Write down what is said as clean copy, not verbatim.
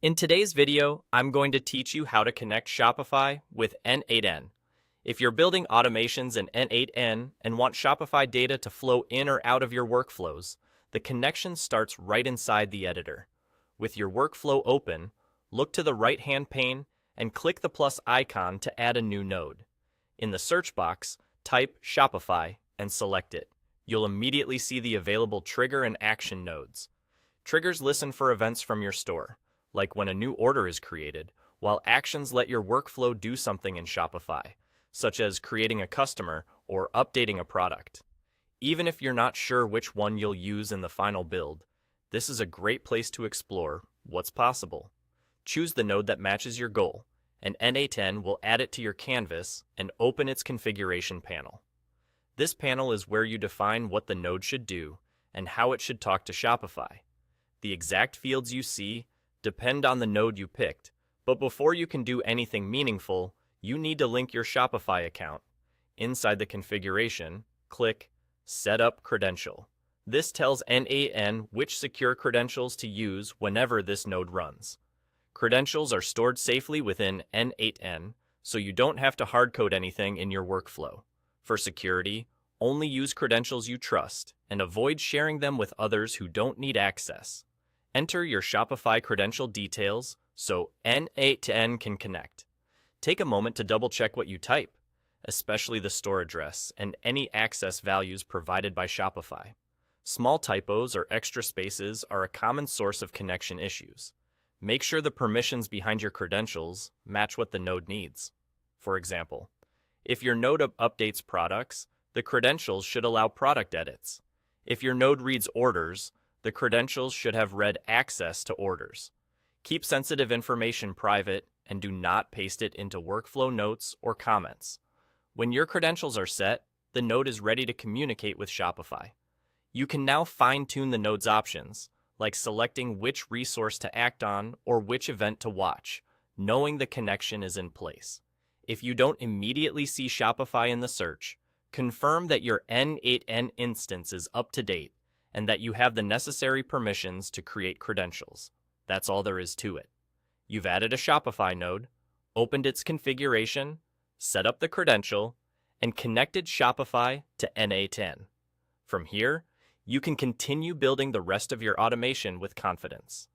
In today's video, I'm going to teach you how to connect Shopify with n8n. If you're building automations in n8n and want Shopify data to flow in or out of your workflows, the connection starts right inside the editor. With your workflow open, look to the right-hand pane and click the plus icon to add a new node. In the search box, type Shopify and select it. You'll immediately see the available trigger and action nodes. Triggers listen for events from your store, like when a new order is created, while actions let your workflow do something in Shopify, such as creating a customer or updating a product. Even if you're not sure which one you'll use in the final build, this is a great place to explore what's possible. Choose the node that matches your goal, and n8n will add it to your canvas and open its configuration panel. This panel is where you define what the node should do and how it should talk to Shopify. The exact fields you see depend on the node you picked, but before you can do anything meaningful, you need to link your Shopify account. Inside the configuration, click Set Up Credential. This tells n8n which secure credentials to use whenever this node runs. Credentials are stored safely within n8n, so you don't have to hardcode anything in your workflow. For security, only use credentials you trust and avoid sharing them with others who don't need access. Enter your Shopify credential details so n8n can connect. Take a moment to double-check what you type, especially the store address and any access values provided by Shopify. Small typos or extra spaces are a common source of connection issues. Make sure the permissions behind your credentials match what the node needs. For example, if your node updates products, the credentials should allow product edits. If your node reads orders, the credentials should have read access to orders. Keep sensitive information private and do not paste it into workflow notes or comments. When your credentials are set, the node is ready to communicate with Shopify. You can now fine-tune the node's options, like selecting which resource to act on or which event to watch, knowing the connection is in place. If you don't immediately see Shopify in the search, confirm that your n8n instance is up to date and that you have the necessary permissions to create credentials. That's all there is to it. You've added a Shopify node, opened its configuration, set up the credential, and connected Shopify to n8n. From here, you can continue building the rest of your automation with confidence.